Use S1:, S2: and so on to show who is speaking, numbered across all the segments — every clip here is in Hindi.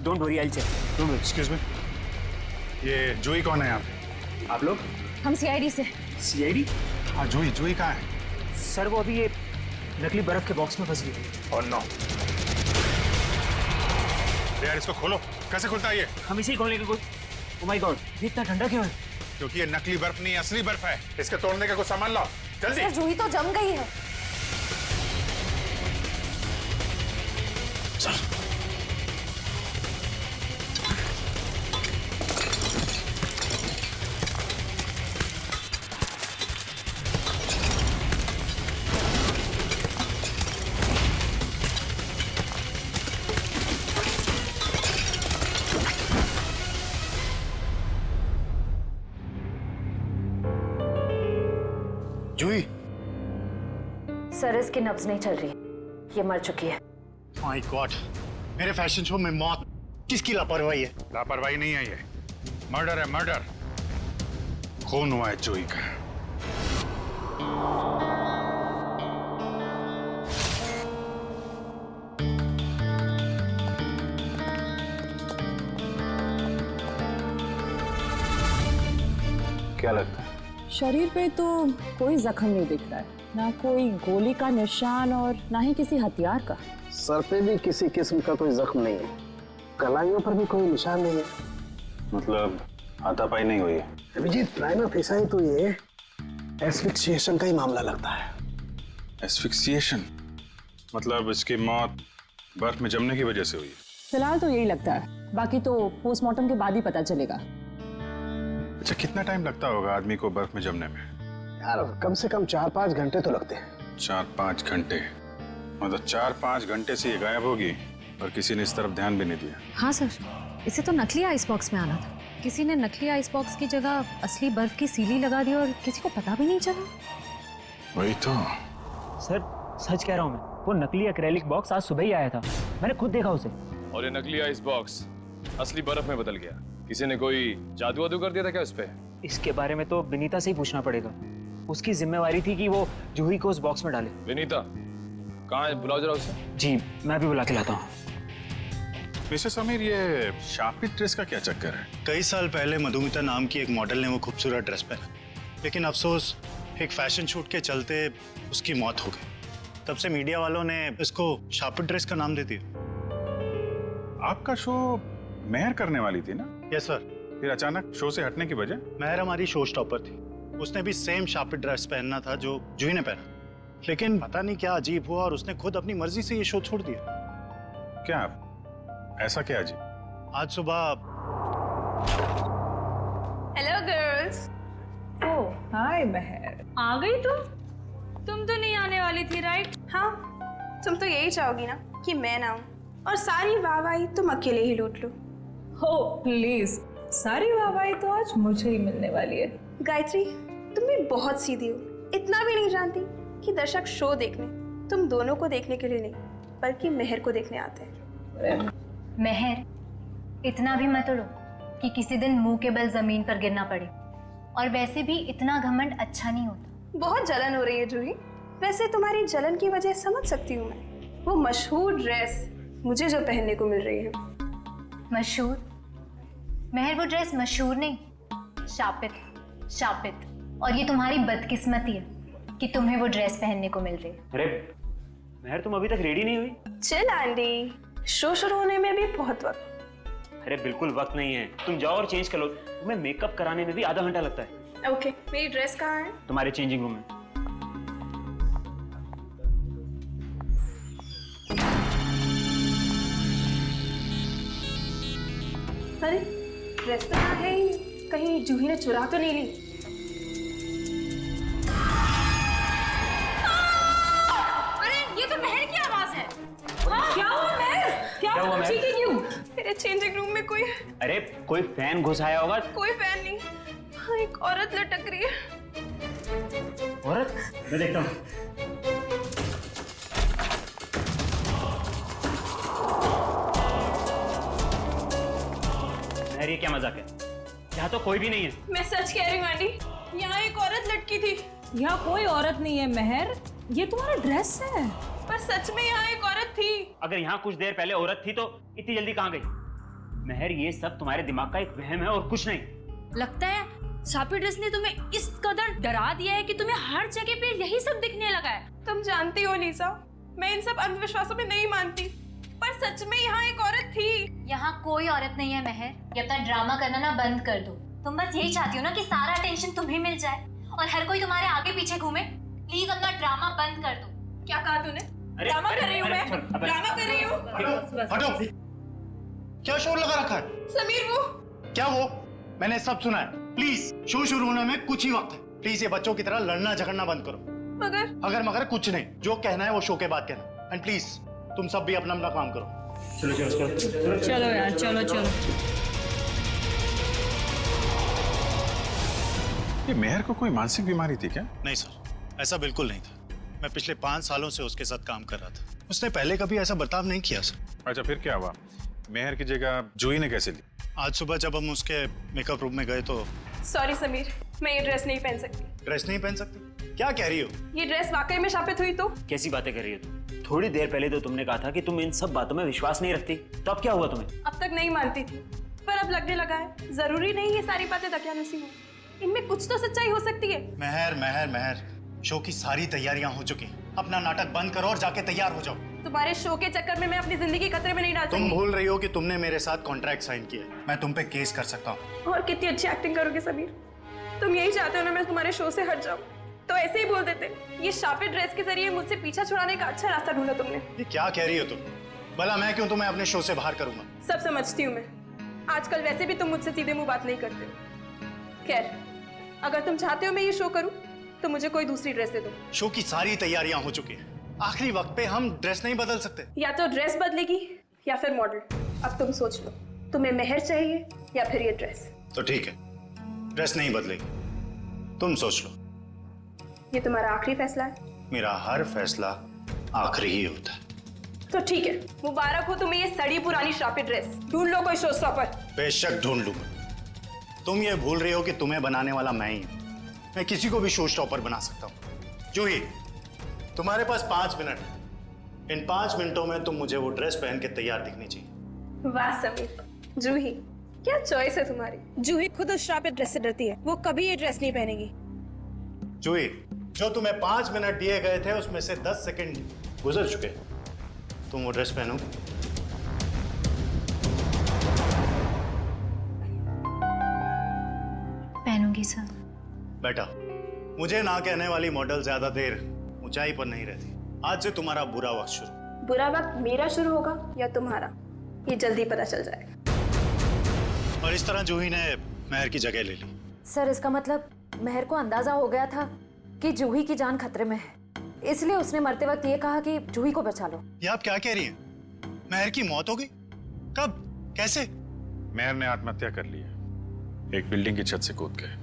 S1: Don't worry, I check. Don't worry.
S2: Excuse me, ये जूही कौन है यहाँ पे?
S1: आप लोग?
S3: हम सीआईडी से।
S1: सीआईडी?
S2: हाँ, जूही कहाँ है?
S1: सर वो अभी ये नकली बर्फ के बॉक्स में फंस गई थी।
S2: और नो यार, इसको खोलो। कैसे खुलता है ये?
S1: हम इसे ही खोलेंगे कोई। ओह माय गॉड, ये इतना ठंडा क्यों है?
S2: क्योंकि ये नकली बर्फ नहीं, असली बर्फ है। इसके तोड़ने का कुछ सामान लाओ जल्दी।
S3: सर जूही तो जम गई है।
S2: चल। जूही,
S3: सर इसकी नब्ज नहीं चल रही, ये मर चुकी है।
S4: माय गॉड, मेरे फैशन शो में मौत। किसकी लापरवाही है?
S2: लापरवाही नहीं है, ये मर्डर है, मर्डर। खून हुआ है जूही का। क्या लगता है?
S5: शरीर पे तो कोई जख्म नहीं दिख रहा है, ना कोई गोली का निशान और ना ही किसी हथियार का।
S6: सर पे भी किसी किस्म का कोई जख्म नहीं है, कलाइयों पर भी कोई निशान नहीं है।
S2: मतलब हाथापाई नहीं हुई है?
S6: अभिजीत, प्राइमा फेसाई तो ये एस्फिक्सिएशन का ही मामला लगता है।
S2: एस्फिक्सिएशन? मतलब इसकी मौत बर्फ में जमने की वजह से हुई है?
S5: फिलहाल तो यही लगता है, बाकी तो पोस्टमार्टम के बाद ही पता चलेगा।
S2: अच्छा, कितना टाइम लगता होगा आदमी को बर्फ में जमने में?
S6: यार कम से कम 4-5 घंटे तो लगते हैं।
S2: 4-5 घंटे? मतलब 4-5 घंटे से ये गायब होगी और किसी ने इस तरफ ध्यान भी नहीं दिया।
S3: हाँ सर, इसे तो नकली आइस बॉक्स में आना था। किसी ने नकली आइस बॉक्स की जगह असली बर्फ की सीली लगा दी और किसी को पता भी नहीं चला।
S2: वही तो।
S1: सर सच कह रहा हूँ मैं, वो नकली एक्रेलिक बॉक्स आज सुबह ही आया था, मैंने खुद देखा उसे।
S7: और ये नकली आइस बॉक्स असली बर्फ में बदल गया। किसी ने कोई जादू वादू कर दिया था क्या उस पे?
S1: इसके बारे में तो विनीता से ही पूछना पड़ेगा। उसकी जिम्मेवारी थी कि वो जूही को उस बॉक्स में डाले।
S7: विनीता कहाँ है? बुलाओ जरा उसे।
S1: जी मैं भी बुला के लाता हूँ।
S2: मिस्टर समीर, ये शापित ड्रेस का क्या चक्कर है?
S4: कई साल पहले मधुमिता नाम की एक मॉडल ने वो खूबसूरत ड्रेस पहना, लेकिन अफसोस एक फैशन शूट के चलते उसकी मौत हो गई। तब से मीडिया वालों ने इसको शापित ड्रेस का नाम दे दिया।
S2: आपका शो मेहर करने वाली थी ना?
S4: Yes sir.
S2: फिर अचानक शो से हटने की वजह?
S4: मेहर हमारी शो स्टॉपर थी, उसने भी सेम शापित ड्रेस पहनना था जो जूही ने पहना, लेकिन पता नहीं क्या अजीब हुआ और उसने खुद अपनी मर्जी से ये शो छोड़ दिया।
S2: क्या ऐसा क्या अजीब?
S4: आज सुबह।
S8: Hello girls.
S5: ओह हाय महर,
S8: आ गई तुम तो नहीं आने वाली थी राइट? हाँ, तुम तो यही चाहोगी ना कि मैं ना आऊं और सारी वाहवाही तुम अकेले ही लूट लो।
S5: हो प्लीज, सारी वाहवाही तो आज मुझे ही मिलने वाली है।
S8: गायत्री, तुम भी बहुत सीधी हो। इतना भी नहीं जानती कि दर्शक शो देखने तुम दोनों को देखने के लिए नहीं बल्कि मेहर को देखने आते हैं।
S3: मेहर, इतना भी मत उड़ो कि किसी दिन मुंह के बल जमीन पर गिरना पड़े। और वैसे भी इतना घमंड अच्छा नहीं होता।
S8: बहुत जलन हो रही है जूही। वैसे तुम्हारी जलन की वजह समझ सकती हूँ मैं। वो मशहूर ड्रेस मुझे जो पहनने को मिल रही है।
S3: मशहूर? मेहर वो ड्रेस मशहूर नहीं, शापित। और ये तुम्हारी बदकिस्मती है कि तुम्हें वो ड्रेस पहनने को मिल रही है।
S1: अरे मेहर, तुम अभी तक रेडी नहीं हुई?
S8: चल आंटी, शो शुरू होने में भी बहुत वक्त।
S1: अरे बिल्कुल वक्त नहीं है, तुम जाओ और चेंज कर लो। तुम्हें मेकअप कराने में भी आधा घंटा लगता है।
S8: ओके, मेरी ड्रेस कहाँ है?
S1: तुम्हारे चेंजिंग रूम में।
S8: अरे ड्रेस तो यहाँ है ही नहीं, कहीं जूही ने चुरा तो नहीं ली? अरे ये तो मेहर की आवाज है।
S5: क्या हुआ महर? क्या
S1: हुआ महर?
S5: चीखी क्यों?
S8: मेरे चेंजिंग रूम में कोई
S1: अरे कोई फैन घुस आया होगा।
S8: कोई फैन नहीं, हाँ एक औरत लटक रही है।
S1: औरत? मैं देखता हूँ। ये क्या मजाक है? यहाँ तो कोई भी नहीं है।
S8: मैं सच कह रही हूँ आंटी, यहाँ एक औरत लटकी थी।
S5: यहाँ कोई औरत नहीं है महर, ये तुम्हारा ड्रेस है।
S8: पर सच में यहाँ एक औरत थी।
S1: अगर यहाँ कुछ देर पहले औरत थी तो इतनी जल्दी कहाँ गई? महर, ये सब तुम्हारे दिमाग का एक वहम है और कुछ नहीं।
S9: लगता है शापी ड्रेस ने तुम्हें इस कदर डरा दिया है कि तुम्हें हर जगह पे यही सब दिखने लगा है।
S8: तुम जानती हो लीसा, मैं इन सब अंधविश्वासों में नहीं मानती, पर सच में यहाँ एक औरत थी।
S3: यहाँ कोई औरत नहीं है महर, ये अपना ड्रामा करना ना बंद कर दो। तुम बस यही चाहती हो ना कि सारा टेंशन तुम्हें मिल जाए और हर कोई तुम्हारे आगे पीछे घूमे। प्लीज अपना ड्रामा बंद कर दो।
S8: क्या कहा तूने? ड्रामा कर रही हूँ मैं, ड्रामा कर रही हूँ।
S4: हटो, क्या शोर लगा रखा है?
S8: समीर वो
S4: क्या वो? मैंने सब सुना है। प्लीज, शो शुरू होने में कुछ ही वक्त है। प्लीज ये बच्चों की तरह लड़ना झगड़ना बंद करो।
S8: मगर
S4: मगर कुछ नहीं, जो कहना है वो शो के बाद कहना। एंड प्लीज तुम सब भी अपना अपना काम करो।
S9: चलो यार, चलो चलो।
S2: ये मेहर को कोई मानसिक बीमारी थी क्या?
S4: नहीं सर, ऐसा बिल्कुल नहीं था। मैं पिछले 5 सालों से उसके साथ काम कर रहा था। उसने पहले कभी ऐसा बर्ताव नहीं किया सर।
S2: अच्छा, फिर क्या हुआ? मेहर की जगह जूही ने कैसे ली?
S4: आज सुबह जब हम उसके मेकअप रूम में गए तो।
S8: सॉरी समीर, मैं ये ड्रेस नहीं पहन सकती।
S4: ड्रेस नहीं पहन सकती? क्या कह रही हो?
S8: ये ड्रेस वाकई में शापित हुई तो?
S1: कैसी बातें कर रही हो तुम? थोड़ी देर पहले तो तुमने कहा था कि तुम इन सब बातों में विश्वास नहीं रखती, तो अब क्या हुआ तुम्हें?
S8: अब तक नहीं मानती थी, पर अब लगने लगा है जरूरी नहीं ये सारी बातें दकियानुसी हो। इनमें कुछ तो सच्चाई हो सकती है।
S4: महर महर महर, शो की सारी तैयारियां हो चुकी हैं। अपना नाटक बंद करो और जाके तैयार हो जाओ।
S8: तुम्हारे शो के चक्कर में मैं अपनी जिंदगी खतरे में नहीं डाल
S4: तुम
S8: सकती।
S4: भूल रही हो कि तुमने मेरे साथ कॉन्ट्रैक्ट साइन किया है। मैं तुम पे केस कर सकता हूँ।
S8: और कितनी अच्छी एक्टिंग करोगे समीर। तुम यही चाहते हो ना मैं तुम्हारे शो से हट जाऊं, तो ऐसे ही बोल देते। ये शापित ड्रेस के जरिए मुझसे पीछा छुड़ाने का अच्छा रास्ता ढूंढा तुमने।
S4: ये क्या कह रही हो तुम? भला मैं क्यों तुम्हें अपने शो से बाहर करूंगा?
S8: सब समझती हूँ मैं। आजकल वैसे भी तुम मुझसे सीधे मुंह बात नहीं करते हो। खैर, अगर तुम चाहते हो मैं ये शो करूं, तो मुझे कोई दूसरी ड्रेस दे दो।
S4: शो की सारी तैयारियां हो चुकी हैं। आखिरी वक्त पे हम ड्रेस नहीं बदल सकते।
S8: या तो ड्रेस बदलेगी या फिर मॉडल। अब तुम सोच लो, तुम्हें मेहर चाहिए या फिर ये ड्रेस?
S4: तो ठीक है, ड्रेस नहीं बदलेगी। तुम सोच लो।
S8: ये तुम्हारा आखिरी फैसला है?
S4: मेरा हर फैसला आखिरी ही होता है।
S8: तो ठीक है, मुबारक हो तुम्हें ये सड़ी पुरानी शापित ड्रेस। ढूंढ लो कोई शो स्टॉपर।
S4: बेशक ढूंढ लूंगा। तुम ये भूल रही हो कि तुम्हें बनाने वाला मैं ही हूं। मैं किसी को भी शो स्टॉपर बना सकता हूं। जूही, तुम्हारे पास 5 मिनट है। इन 5 मिनटों में तुम मुझे वो ड्रेस पहन के तैयार दिखनी चाहिए।
S8: वाह समीर, जूही क्या चॉइस है तुम्हारी। जूही खुद उस शापित ड्रेस से डरती है, वो कभी ये ड्रेस नहीं पहनेगी।
S4: जूही, जो तुम्हें 5 मिनट दिए गए थे उसमें से 10 सेकंड गुजर चुके। तुम वो ड्रेस पहनोगे?
S3: पहनूंगी सर।
S4: बेटा, मुझे ना कहने वाली मॉडल ज्यादा देर ऊंचाई पर नहीं रहती। आज से तुम्हारा बुरा वक्त शुरू।
S8: बुरा वक्त मेरा शुरू होगा या तुम्हारा, ये जल्दी पता चल जाएगा।
S4: और इस तरह जूही ने महर की जगह ले ली।
S5: सर, इसका मतलब महर को अंदाजा हो गया था कि जूही की जान खतरे में है, इसलिए उसने मरते वक्त ये कहा कि जूही को बचा लो।
S4: ये आप क्या कह रही हैं? महर की मौत हो गई? कब? कैसे?
S2: मेहर ने आत्महत्या कर ली है, एक बिल्डिंग की छत से कूद के।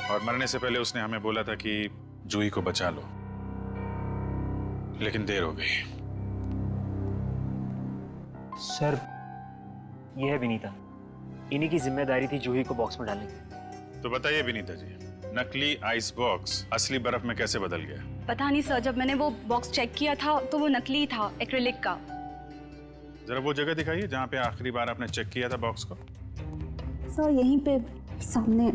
S2: और मरने से पहले उसने हमें बोला था कि जूही को बचा लो, लेकिन देर हो गई।
S1: सर, ये है विनीता। इन्हीं की जिम्मेदारी थी जूही को बॉक्स में डालने की।
S2: तो बताइए विनीता जी, नकली आइस बॉक्स असली बर्फ में कैसे बदल गया?
S10: पता नहीं सर, जब मैंने वो बॉक्स चेक किया था तो वो नकली था, एक्रिलिक का।
S2: जरा वो जगह दिखाइए जहाँ पे आखिरी बार आपने चेक किया था बॉक्स को।
S10: सर यहीं पे सामने।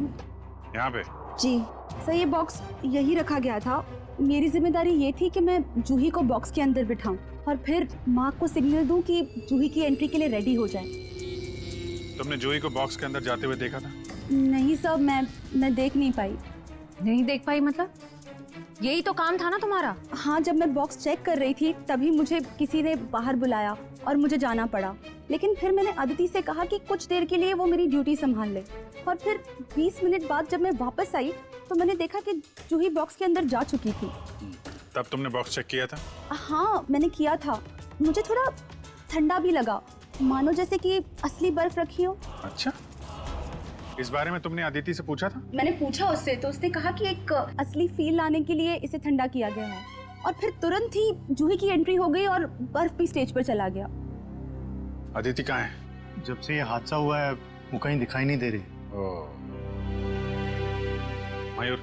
S2: यहाँ पे?
S10: जी सर, ये बॉक्स यही रखा गया था। मेरी जिम्मेदारी ये थी कि मैं जूही को बॉक्स के अंदर बिठाऊं और फिर माँ को सिग्नल दूं कि जूही की एंट्री के लिए रेडी हो जाए।
S2: तुमने जूही को बॉक्स के अंदर जाते हुए देखा था?
S10: नहीं सर, मैं देख नहीं पाई।
S9: नहीं देख पाई मतलब? यही तो काम था ना तुम्हारा।
S10: हाँ, जब मैं बॉक्स चेक कर रही थी तभी मुझे किसी ने बाहर बुलाया और मुझे जाना पड़ा। लेकिन फिर मैंने अदिति से कहा कि कुछ देर के लिए वो मेरी ड्यूटी संभाल ले। और फिर 20 मिनट बाद जब मैं वापस आई तो मैंने देखा कि जूही बॉक्स के अंदर जा चुकी थी।
S2: तब तुमने बॉक्स चेक किया था?
S10: हाँ, मैंने किया था। मुझे थोड़ा ठंडा भी लगा, मानो जैसे कि असली बर्फ रखी हो।
S2: अच्छा, इस बारे में तुमने अदिति से पूछा था?
S10: मैंने पूछा उससे, तो उसने कहा कि एक असली फील लाने के लिए इसे ठंडा किया गया है। और फिर तुरंत ही जूही की एंट्री हो गई और बर्फ भी स्टेज पर चला गया।
S2: अदिति कहाँ है?
S4: जब से ये हादसा हुआ है वो कहीं दिखाई नहीं दे रही।
S2: ओह, मयूर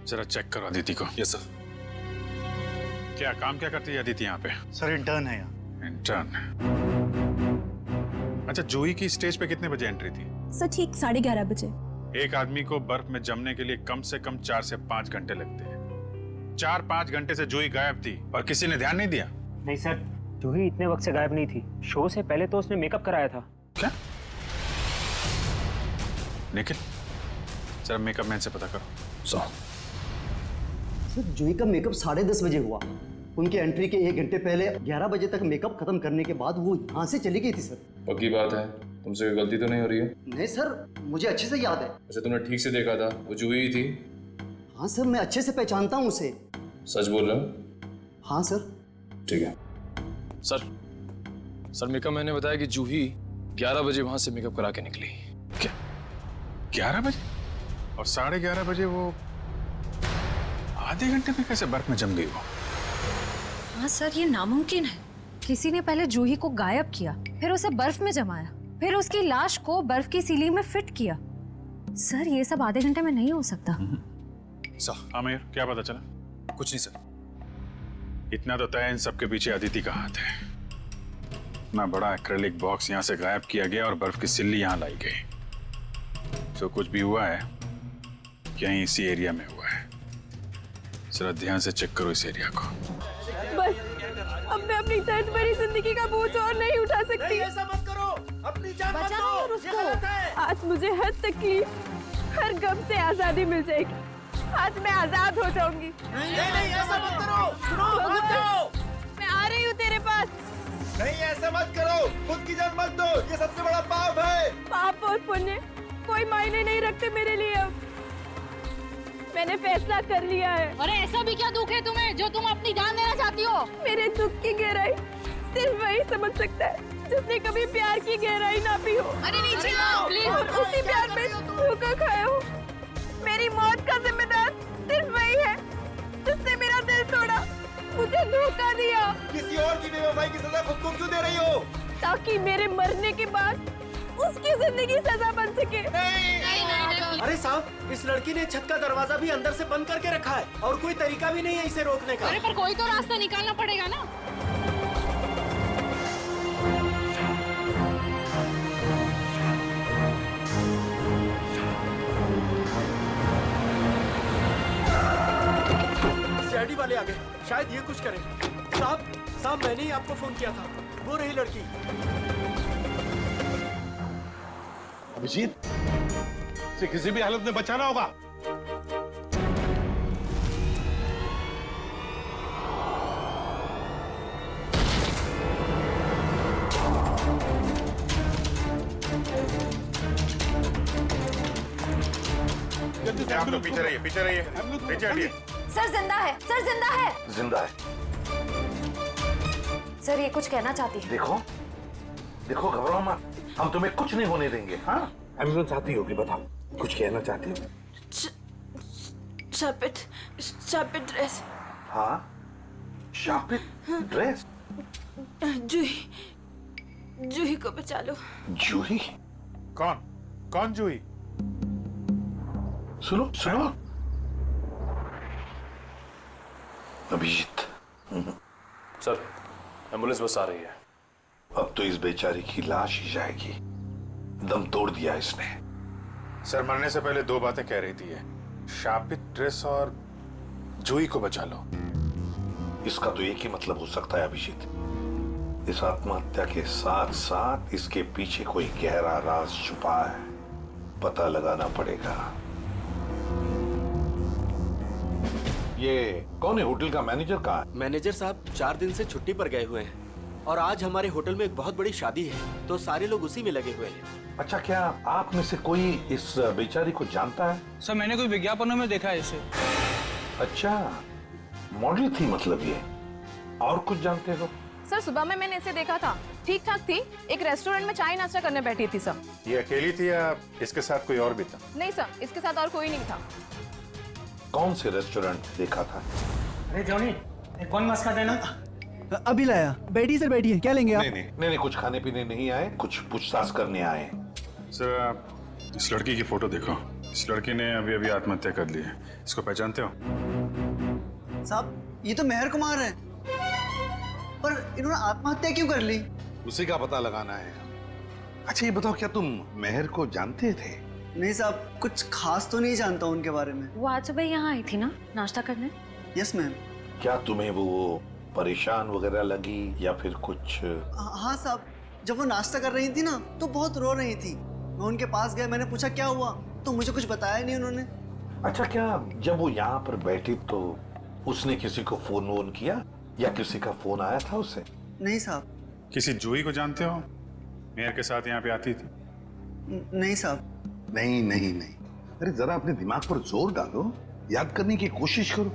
S2: जरा चेक करो अदिति को।
S7: Yes sir.
S2: क्या काम क्या करती है अदिति यहाँ पे?
S4: सर, इंटर्न है यहाँ।
S2: इंटर्न? अच्छा, जूही की स्टेज पे कितने बजे एंट्री थी?
S10: सर ठीक 11:30 बजे।
S2: एक आदमी को बर्फ में जमने के लिए कम से कम 4 से 5 घंटे लगते हैं। 4-5 घंटे से जूही गायब थी और किसी ने ध्यान नहीं दिया।
S1: नहीं सर, जूही इतने वक्त से गायब नहीं थी। शो से पहले तो उसने मेकअप कराया था।
S2: क्या? निखिल, जरा मेकअप मैन से पता करो।
S11: सर, जूही का मेकअप 10:30 बजे हुआ। उनकी एंट्री के 1 घंटे पहले 11 बजे तक मेकअप खत्म करने के बाद वो यहाँ से चली गई थी सर।
S7: पक्की बात है, तुमसे कोई गलती तो नहीं हो रही है?
S11: नहीं सर, मुझे अच्छे से याद है।
S7: अच्छा, तुमने ठीक से देखा था, वो जूही ही थी?
S11: हाँ सर, मैं अच्छे से पहचानता हूँ उसे।
S7: सच बोल रहे हो?
S11: हाँ सर।
S7: ठीक है। सर मेकअप मैंने बताया कि जूही 11 बजे वहां से मेकअप करा के निकली।
S2: क्या 11 बजे? और 11:30 बजे वो आधे घंटे में कैसे बर्फ में जम गई वो?
S5: हाँ सर, ये नामुमकिन है। किसी ने पहले जूही को गायब किया, फिर उसे बर्फ में जमाया, फिर उसकी लाश को बर्फ की सीलिंग में फिट किया। सर, ये सब आधे घंटे में नहीं हो सकता।
S2: आमिर, क्या पता चला?
S7: कुछ नहीं सर।
S2: इतना तो तय, इन सबके पीछे अदिति का हाथ है। इतना बड़ा एक्रेलिक बॉक्स यहाँ से गायब किया गया और बर्फ की सिल्ली यहाँ लाई गई। जो कुछ भी हुआ है यहीं इसी एरिया में हुआ है। जरा ध्यान से चेक करो इस एरिया को।
S8: बस अब मैं अपनी दर्द भरी जिंदगी का बोझ और नहीं उठा सकती।
S6: ऐसा मत करो, अपनी जान मत दो, ये गलत है।
S8: आज मुझे हर तकलीफ, हर गम से आजादी मिल जाएगी। आज मैं आजाद हो जाऊंगी।
S6: नहीं ऐसा मत करो, सुनो, रुक जाओ।
S8: मैं आ रही हूँ तेरे पास।
S6: नहीं ऐसा मत करो, खुद की जान मत दो, ये सबसे बड़ा पाप है।
S8: पाप और पुण्य कोई मायने नहीं रखते मेरे लिए। अब मैंने फैसला कर लिया है।
S9: अरे ऐसा भी क्या दुख है तुम्हें जो तुम अपनी जान देना चाहती हो?
S8: मेरे दुख की गहराई सिर्फ वही समझ सकता है जिसने कभी प्यार की गहराई ना पी हो।
S9: अरे नीचे आओ प्लीज।
S8: और उसी प्यार में धोखा खाया हो। मेरी मौत का जिम्मेदार सिर्फ वही है जिसने मेरा दिल तोड़ा, मुझे धोखा दिया।
S6: किसी और की बेवफाई की सजा खुद को क्यों दे रही हो?
S8: ताकि मेरे मरने के बाद उसकी जिंदगी सजा बन सके।
S6: नहीं। अरे साहब, इस लड़की ने छत का दरवाजा भी अंदर से बंद करके रखा है और कोई तरीका भी नहीं है इसे रोकने का।
S9: अरे पर कोई तो रास्ता निकालना पड़ेगा ना।
S6: सीआईडी वाले आ गए, शायद ये कुछ करें। साहब मैंने ही आपको फोन किया था, वो रही लड़की।
S12: अभिजीत, इसे किसी भी हालत में बचाना होगा।
S2: आप लोग पीछे रहिए, पीछे हटिए।
S5: सर जिंदा है, सर जिंदा है।
S12: जिंदा है।
S5: सर, ये कुछ कहना चाहती है।
S12: देखो घबराओ मत, हम तुम्हें कुछ नहीं होने देंगे। हाँ, एम्बुलेंस आती होगी, बताओ कुछ कहना चाहती हो?
S8: शापित ड्रेस।
S12: हाँ, शापित ड्रेस।
S8: जूही को बचा लो।
S12: जूही?
S2: कौन जूही?
S12: सुनो अभिजीत।
S7: सर, एम्बुलेंस बस आ रही है।
S12: अब तो इस बेचारी की लाश ही जाएगी। दम तोड़ दिया इसने।
S2: सर, मरने से पहले 2 बातें कह रही थी ये, शापित ड्रेस और जूही को बचा लो।
S12: इसका तो एक ही मतलब हो सकता है अभिजीत, इस आत्महत्या के साथ साथ इसके पीछे कोई गहरा राज छुपा है। पता लगाना पड़ेगा। ये कौन है? होटल का मैनेजर कहाँ है?
S6: मैनेजर साहब 4 दिन से छुट्टी पर गए हुए हैं और आज हमारे होटल में एक बहुत बड़ी शादी है, तो सारे लोग उसी में लगे हुए हैं।
S12: अच्छा, क्या आप में से कोई इस बेचारी को जानता है?
S13: सर, मैंने कोई विज्ञापनों में देखा है इसे।
S12: अच्छा, मॉडल थी मतलब ये। और कुछ जानते हो?
S8: सर, सुबह में मैंने इसे देखा था, ठीक ठाक थी। एक रेस्टोरेंट में चाय नाश्ता करने बैठी थी सर।
S2: ये अकेली थी या इसके साथ कोई और भी था?
S8: नहीं सर, इसके साथ और कोई नहीं था।
S12: कौन से रेस्टोरेंट देखा था?
S1: अरे जॉनी, कौन मस्का देना?
S13: अभी लाया। बैठिए सर, बैठिए। क्या लेंगे आप?
S12: नहीं, कुछ खाने पीने नहीं आए, कुछ पूछताछ करने आए।
S2: सर, आप इस लड़की की फोटो देखो। इस लड़की ने अभी आत्महत्या कर ली है। इसको पहचानते हो?
S13: साहब, ये तो मेहर कुमार है, पर इन्होंने आत्महत्या क्यों कर ली?
S12: उसी का पता लगाना है। अच्छा ये बताओ, क्या तुम मेहर को जानते थे?
S13: नहीं साहब, कुछ खास तो नहीं जानता उनके बारे में।
S5: वो आज सुबह यहाँ आई थी ना नाश्ता करने?
S13: Yes ma'am.
S12: क्या तुम्हें वो परेशान वगैरह लगी या फिर कुछ?
S13: हाँ साहब, जब वो नाश्ता कर रही थी ना तो बहुत रो रही थी। मैं उनके पास गया, मैंने पूछा क्या हुआ, तो मुझे कुछ बताया नहीं उन्होंने।
S12: अच्छा, क्या जब वो यहाँ पर बैठी तो उसने किसी को फोन वोन किया या किसी का फोन आया था उसे?
S13: नहीं साहब।
S2: किसी जूही को जानते हो? मेहर के साथ यहाँ पे आती थी?
S13: नहीं साहब।
S12: नहीं नहीं नहीं, अरे जरा अपने दिमाग पर जोर डालो, याद करने की कोशिश करो,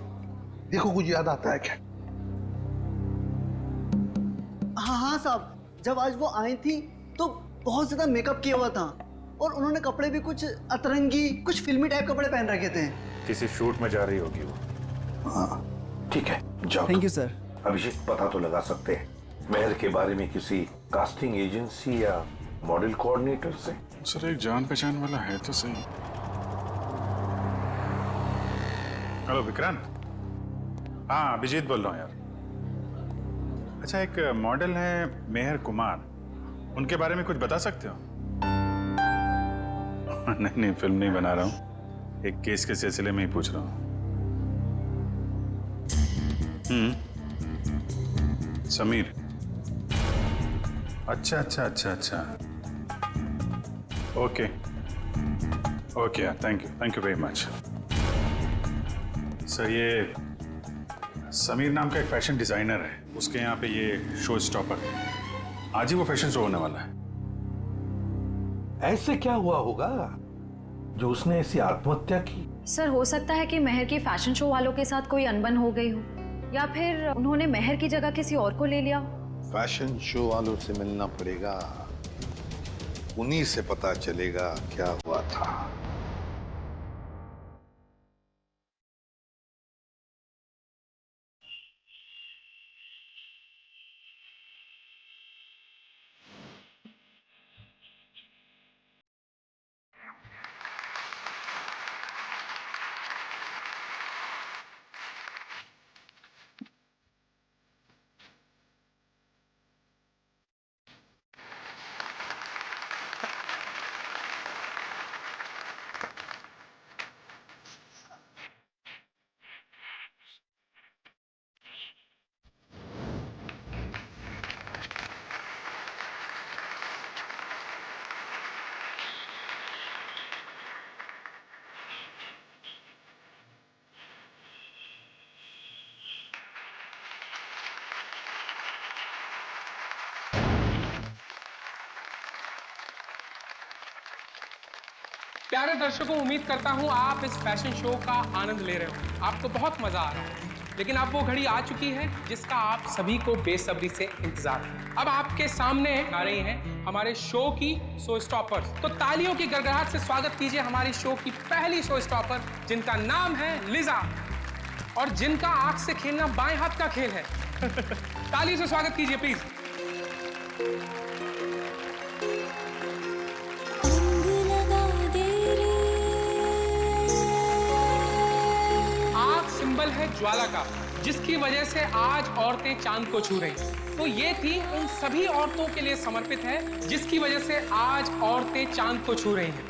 S12: देखो कुछ याद आता है क्या?
S13: हाँ साहब, जब आज वो आई थी तो बहुत ज्यादा मेकअप किया हुआ था और उन्होंने कपड़े भी कुछ अतरंगी, कुछ फिल्मी टाइप कपड़े पहन रखे थे।
S2: किसी शूट में जा रही होगी वो।
S12: हाँ ठीक है, जाओ।
S13: Thank you sir.
S12: अभिषेक, पता तो लगा सकते हैं मेहर के बारे में किसी कास्टिंग एजेंसी या मॉडल कोऑर्डिनेटर से?
S2: सर एक जान पहचान वाला है तो सही। हेलो विक्रांत। हाँ अभिजीत बोल रहा हूँ यार। अच्छा एक मॉडल है मेहर कुमार, उनके बारे में कुछ बता सकते हो? नहीं नहीं, फिल्म नहीं बना रहा हूँ, एक केस के सिलसिले में ही पूछ रहा हूँ। समीर। अच्छा अच्छा अच्छा अच्छा, ओके ओके यार, thank you very much. Sir ये समीर नाम का एक फैशन डिजाइनर है, उसके यहाँ पे ये शो स्टॉपर है। आज ही वो फैशन शो होने वाला है।
S12: ऐसे क्या हुआ होगा जो उसने ऐसी आत्महत्या की?
S5: सर हो सकता है कि मेहर की फैशन शो वालों के साथ कोई अनबन हो गई हो, या फिर उन्होंने मेहर की जगह किसी और को ले लिया हो।
S12: फैशन शो वालों से मिलना पड़ेगा, उन्हीं से पता चलेगा क्या हुआ था।
S14: प्यारे दर्शकों, उम्मीद करता हूं आप इस फैशन शो का आनंद ले रहे हो, आपको बहुत मजा आ रहा है। लेकिन अब वो घड़ी आ चुकी है जिसका आप सभी को बेसब्री से इंतजार है। अब आपके सामने आ रही हैं हमारे शो की शो स्टॉपर्स। तो तालियों की गड़गड़ाहट से स्वागत कीजिए हमारी शो की पहली शो स्टॉपर, जिनका नाम है लिजा और जिनका आंख से खेलना बाएं हाथ का खेल है। तालियों से स्वागत कीजिए प्लीज। सिंबल है ज्वाला का, जिसकी वजह से आज औरतें चांद को छू रही हैं। तो ये थी उन सभी औरतों के लिए समर्पित है जिसकी वजह से आज औरतें चांद को छू रही हैं।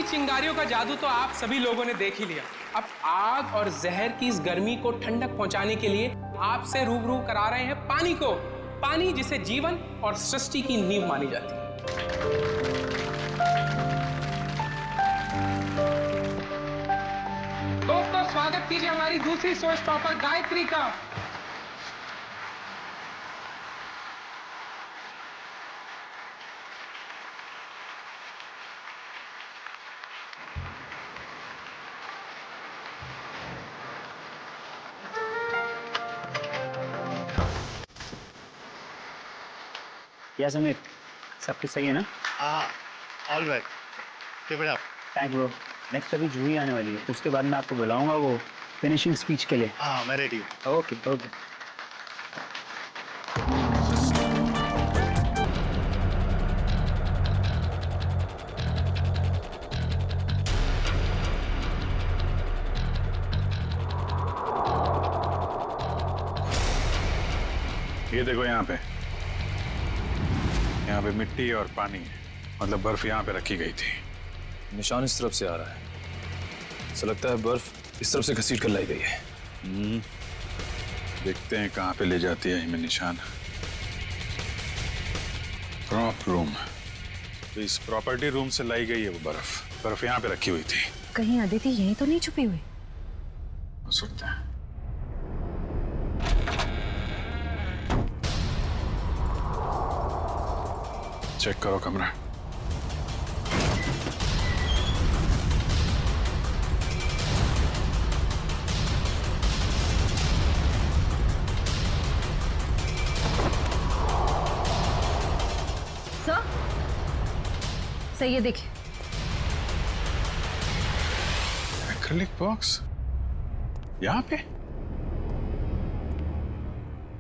S14: चिंगारियों का जादू तो आप सभी लोगों ने देख ही लिया। अब आग और जहर की इस गर्मी को ठंडक पहुंचाने के लिए आपसे रूबरू करा रहे हैं पानी को, पानी जिसे जीवन और सृष्टि की नींव मानी जाती है। दोस्तों स्वागत कीजिए हमारी दूसरी शो स्टॉपर गायत्री का।
S1: या समीर, सब कुछ सही है ना?
S4: All right. बेटा
S1: थैंक यू। नेक्स्ट अभी जूही आने वाली है, उसके बाद मैं आपको बुलाऊंगा वो फिनिशिंग स्पीच के लिए।
S4: हाँ मैं रेडी हूँ।
S1: Okay okay.
S2: ये देखो यहाँ पे मिट्टी और पानी है, मतलब बर्फ यहाँ पे रखी गई थी।
S7: निशान इस तरफ से आ रहा है, ऐसा लगता है बर्फ इस तरफ से घसीट कर लाई गई है।
S2: देखते हैं कहाँ पे ले जाती है हमें निशान। प्रॉप रूम, तो इस प्रॉपर्टी रूम से लाई गई है वो बर्फ यहाँ पे रखी हुई थी।
S5: कहीं अदिति यहीं तो नहीं छुपी हुई?
S2: हो सकता है। चेक करो कमरा।
S5: सर सही है, देखिए।
S2: एक्रिलिक बॉक्स यहाँ पे।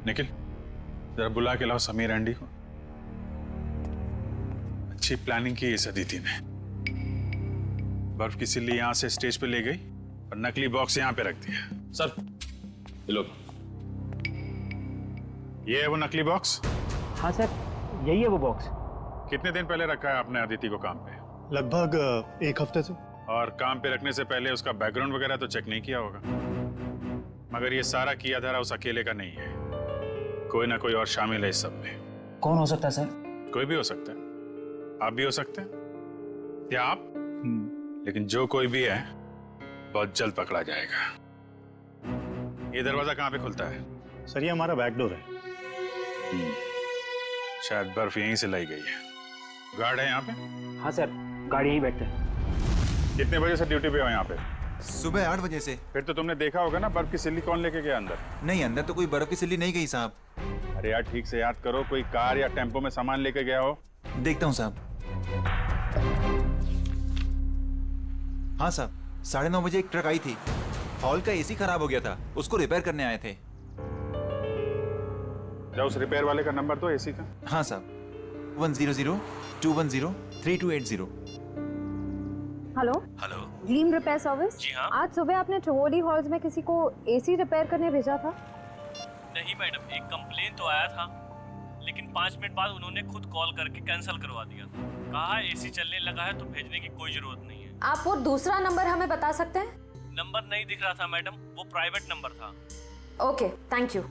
S2: निखिल, जरा बुला के लाओ समीर एंडी को। अच्छी प्लानिंग की इस अदिति ने। बर्फ की सिल्ली यहां से स्टेज पे ले गई और नकली बॉक्स यहां पे रख दिया।
S7: सर ये लो।
S2: ये है वो नकली बॉक्स?
S1: हाँ सर, यही है वो बॉक्स।
S2: कितने दिन पहले रखा है आपने अदिति को काम पे?
S4: लगभग एक हफ्ते से।
S2: और काम पे रखने से पहले उसका बैकग्राउंड वगैरह तो चेक नहीं किया होगा? मगर ये सारा किया धरा उस अकेले का नहीं है, कोई ना कोई और शामिल है इस सब में।
S1: कौन हो सकता है सर?
S2: कोई भी हो सकता है, आप भी हो सकते हैं, या आप। लेकिन जो कोई भी है बहुत जल्द पकड़ा जाएगा। ये दरवाजा कहाँ पे खुलता है?
S4: सर ये हमारा बैक डोर है।
S2: शायद बर्फ यहीं से लाई गई है। गार्ड है यहाँ पे?
S1: हाँ सर, गाड़ी यहीं बैठते हैं।
S2: कितने बजे से ड्यूटी पे हो यहाँ पे?
S15: सुबह 8 बजे से।
S2: फिर तो तुमने देखा होगा ना बर्फ की सिल्ली कौन लेके गया अंदर?
S15: नहीं, अंदर तो कोई बर्फ की सिल्ली नहीं गई साहब।
S2: अरे यार ठीक से याद करो, कोई कार या टेम्पो में सामान लेके गया हो?
S15: देखता हूँ साहब। हाँ साहब, 9:30 बजे एक ट्रक आई थी। हॉल का एसी खराब हो गया था, उसको रिपेयर करने आए थे।
S2: जाओ उस रिपेयर वाले का नंबर दो एसी का।
S15: हाँ साहब, 100-210-3280।
S5: Hello
S15: hello,
S5: Gleam repair service.
S16: जी हाँ।
S5: आज सुबह आपने ट्रोली हॉल्स में किसी को एसी रिपेयर करने भेजा था?
S16: नहीं मैडम, एक कंप्लेन तो आया था, लेकिन 5 मिनट बाद उन्होंने खुद कॉल करके कैंसिल करवा दिया था। कहा एसी चलने लगा है तो भेजने की कोई जरूरत नहीं है।
S5: आप वो दूसरा नंबर हमें बता सकते हैं?
S16: नंबर नहीं दिख रहा था मैडम, वो प्राइवेट नंबर था।
S5: Okay, thank you.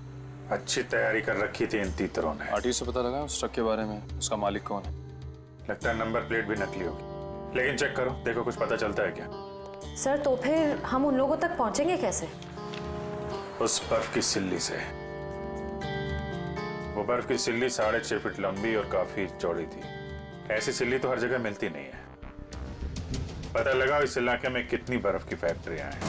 S2: अच्छी तैयारी कर रखी थी इन तीतरों ने।
S7: आरटीओ से पता लगा उस ट्रक के बारे में, उसका मालिक कौन है?
S2: लगता है नंबर प्लेट भी नकली होगी, लेकिन चेक करो, देखो कुछ पता चलता है क्या?
S5: सर तो फिर हम उन लोगों तक पहुंचेंगे कैसे?
S2: उस बर्फ की सिल्ली से। वो बर्फ की सिल्ली 6.5 फीट लंबी और काफी चौड़ी थी। ऐसी सिल्ली तो हर जगह मिलती नहीं है। पता लगा इस इलाके में कितनी बर्फ की फैक्ट्रियां हैं।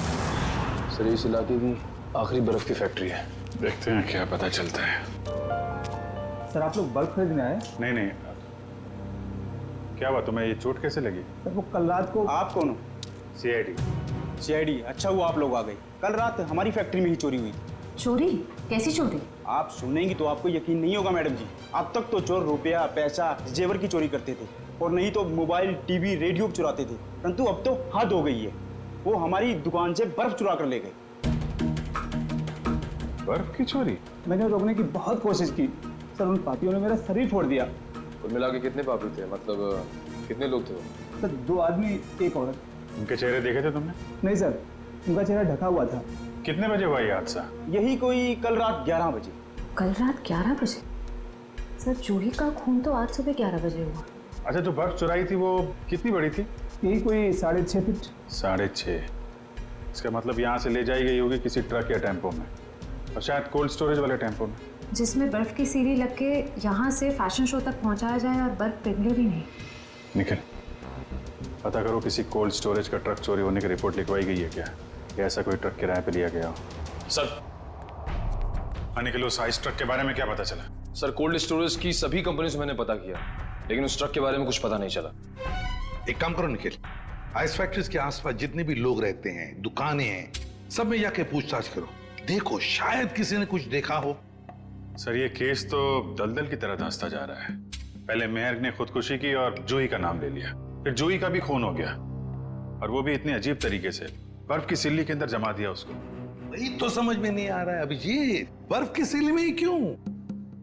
S7: सर इस इलाके की आखिरी बर्फ की फैक्ट्री है।
S2: देखते हैं क्या पता चलता है।
S17: सर आप लोग बल्ब खरीदने आए?
S2: नहीं, क्या हुआ तुम्हें? ये चोट कैसे लगी?
S17: सर वो कल रात को। आप कौन हो?
S2: सीआईडी।
S17: अच्छा वो आप लोग आ गए। कल रात हमारी फैक्ट्री में ही चोरी हुई।
S5: चोरी? कैसी चोरी?
S17: आप सुनेंगी तो आपको यकीन नहीं होगा मैडम जी। अब तक तो चोर रुपया, पैसा, जेवर की चोरी करते थे और नहीं तो मोबाइल, टीवी, रेडियो चुराते थे, परंतु अब तो हद हो गई है। वो हमारी दुकान से बर्फ चुरा कर ले गए।
S2: बर्फ की चोरी?
S17: मैंने रोकने की बहुत कोशिश की सर, उन पापियों ने मेरा शरीर फोड़ दिया।
S7: कुल मिला के कितने पापी थे, मतलब कितने लोग थे वो?
S17: सर 2 आदमी, 1 औरत।
S2: उनके चेहरे देखे थे तुमने?
S17: नहीं सर, उनका चेहरा ढका हुआ था।
S2: कितने बजे हुआ ये हादसा?
S17: यही कोई कल रात 11 बजे।
S5: कल रात 11 बजे? सर जूही का खून तो आज सुबह 11 बजे हुआ।
S2: अच्छा, जो बर्फ चुराई थी वो कितनी बड़ी थी?
S17: यही कोई 6.5 फीट।
S2: 6.5? इसका मतलब यहाँ से ले जाई गई होगी किसी ट्रक या टेम्पो में, और शायद कोल्ड स्टोरेज वाले टेम्पो में,
S5: जिसमें बर्फ की सीढ़ी लग के यहाँ से फैशन शो तक पहुँचाया जाए और बर्फ पिघले भी नहीं।
S2: निखिल, पता करो किसी कोल्ड स्टोरेज का ट्रक चोरी होने की रिपोर्ट लिखवाई गई है क्या, या ऐसा कोई ट्रक किराए पे लिया गया हो?
S7: सर
S2: निखिल, उस आइस ट्रक के बारे में क्या पता चला?
S7: सर कोल्ड स्टोरेज की सभी कंपनी से मैंने पता किया, लेकिन उस ट्रक के बारे में कुछ पता नहीं चला।
S12: एक काम करो निखिल, आइस फैक्ट्रीज के आसपास जितने भी लोग रहते हैं, दुकानें हैं, सब में जाके पूछताछ करो। देखो शायद किसी ने कुछ देखा हो।
S2: सर ये केस तो दलदल की तरह धंसता जा रहा है। पहले मेहर ने खुदकुशी की और जूही का नाम ले लिया, फिर जूही का भी खून हो गया, और वो भी इतने अजीब तरीके से। बर्फ की सिल्ली के अंदर जमा दिया उसको।
S12: वही तो समझ में नहीं आ रहा है अभिजीत, बर्फ की सिल्ली में ही क्यों?